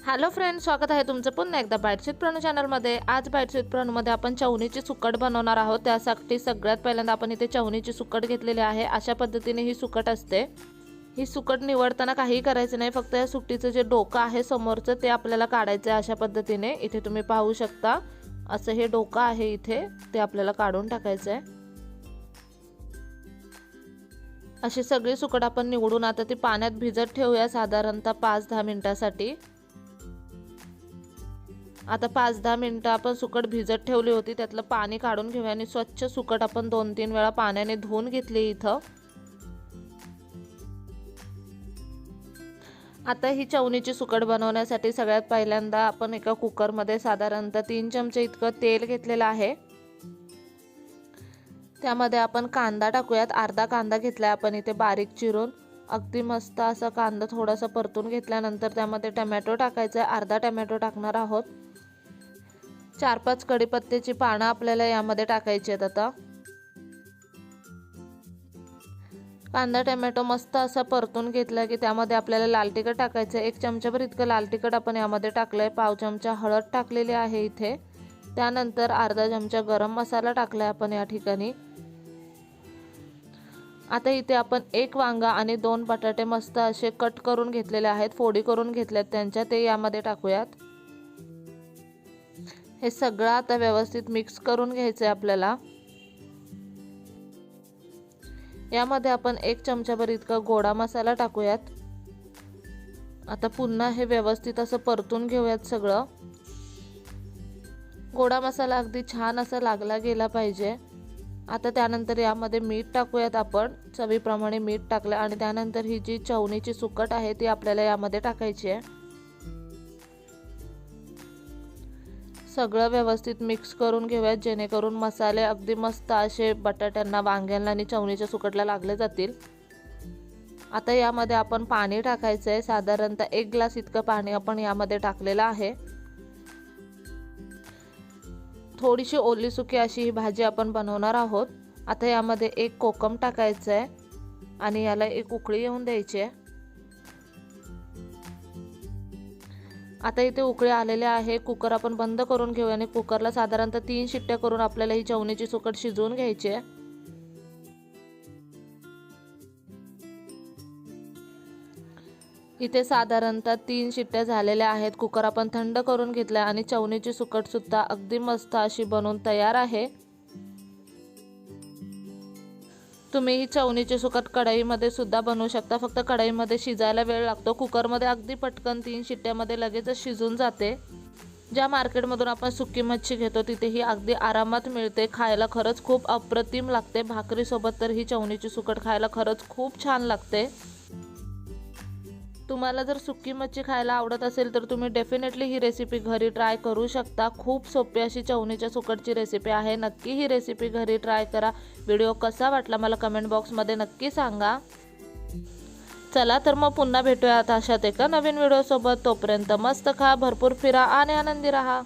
Hello friends, स्वागत आहे तुमचं पुन्हा एकदा बाईट्स विथ प्रणू चॅनलमध्ये। आज बाईट्स विथ प्रणूमध्ये आपण चवणीची सुकट बनवणार आहोत। त्यासाठी सगळ्यात पहिल्यांदा आपण इथे चवणीची सुकट घेतलेली आहे। अशा पद्धतीने ही सुकट असते। ही सुकट निवडताना काही करायचं नाही, फक्त या सुकटीचं जे डोकं आहे समोरचं ते आपल्याला काढायचं आहे। अशा पद्धतीने इथे तुम्ही पाहू शकता, असं हे डोकं आहे इथे, ते आपल्याला काढून टाकायचं आहे। अशी सगळी सुकट आपण निवडून आता ती पाण्यात भिजत ठेवूया साधारणतः 5-10 मिनिटांसाठी। आता 5-10 मिनिटं आपण सुकट भिजत ठेवली होती, त्यातलं पाणी काढून घेऊया आणि स्वच्छ सुकट आपण 2-3 वेळा पाण्याने धुवून घेतली इथं। आता ही चवणीची सुकट बनवण्यासाठी सगळ्यात पहिल्यांदा आपण एका कुकरमध्ये साधारणतः 3 चमचे इतकं तेल घेतलेलं आहे। त्यामध्ये आपण कांदा टाकूयात। अर्धा कांदा घेतलाय आपण इथे बारीक चिरून। अगदी मस्त असा कांदा थोडासा परतून घेतल्यानंतर त्यामध्ये टोमॅटो टाकायचा आहे। अर्धा टोमॅटो टाकणार आहोत। 4-5 कढीपत्त्याची पानं आपल्याला यामध्ये टाकायची आहेत। आता कांदा टोमॅटो मस्त असा परतून घेतला की त्यामध्ये आपल्याला लाल तिखट टाकायचं आहे। 1 चमचाभर इतकं लाल तिखट आपण यामध्ये टाकलंय। पाव चमचा हळद टाकलेली आहे इथे। त्यानंतर अर्धा चमचा गरम मसाला टाकलाय आपण या ठिकाणी। आता इथे आपण 1 वांगा आणि 2 बटाटे मस्त असे कट करून घेतलेले आहेत, फोडी करून घेतल्यात त्यांच्या, ते यामध्ये टाकूयात। हे सगळं आता व्यवस्थित मिक्स करून घ्यायचं आहे आपल्याला। यामध्ये आपण 1 चमचाभर इतका गोडा मसाला टाकूयात। आता पुन्हा हे व्यवस्थित असं परतून घेऊयात सगळं। गोडा मसाला अगदी छान असा लागला गेला पाहिजे। आता त्यानंतर यामध्ये मीठ टाकूयात आपण, चवीप्रमाणे मीठ टाकलं आणि त्यानंतर ही जी चवणीची सुकट आहे ती आपल्याला यामध्ये टाकायची आहे। सगळं व्यवस्थित मिक्स करून घेऊयात, जेणेकरून मसाले अगदी मस्त असे बटाट्यांना, वांग्यांना आणि चवणीच्या सुकटला लागले जातील। आता यामध्ये आपण पाणी टाकायचं आहे। साधारणतः 1 ग्लास इतकं पाणी आपण यामध्ये टाकलेलं आहे। थोडीशी ओली सुकी अशी ही भाजी आपण बनवणार आहोत। आता यामध्ये 1 कोकम टाकायचं आहे आणि याला 1 उकळी येऊन द्यायची आहे। आता इथे उकळी आलेले आहे। कुकर आपण बंद करून घेऊया आणि कुकरला साधारणतः 3 शिट्ट्या करून आपल्याला ही चवणीची सुकट शिजवून घ्यायची आहे। इथे साधारणतः 3 शिट्ट्या झालेल्या आहेत। कुकर आपण थंड करून घेतला आणि चवणीची सुकट सुद्धा अगदी मस्त अशी बनवून तयार आहे। तुम्ही ही चवणीची सुकट कढईमध्ये सुद्धा बनवू शकता, फक्त कढईमध्ये शिजायला वेळ लागतो। कुकरमध्ये अगदी पटकन 3 शिट्ट्यामध्ये लगेचच शिजून जाते। ज्या मार्केटमधून आपण सुकी मच्छी घेतो तिथे ही अगदी आरामात मिळते। खायला खरंच खूप अप्रतिम लागते। भाकरीसोबत तर ही चवणीची सुकट खायला खरंच खूप छान लागते। तुम्हाला जर सुकी मच्छी खायला आवडत असेल तर तुम्ही डेफिनेटली ही रेसिपी घरी ट्राय करू शकता। खूप सोपी अशी चवणीच्या सुकटची रेसिपी आहे। नक्की ही रेसिपी घरी ट्राय करा। व्हिडिओ कसा वाटला मला कमेंट बॉक्समध्ये नक्की सांगा। चला तर मग पुन्हा भेटूया अशात एका नवीन व्हिडिओ सोबत। तोपर्यंत मस्त खा, भरपूर फिरा आणि आनंदी राहा।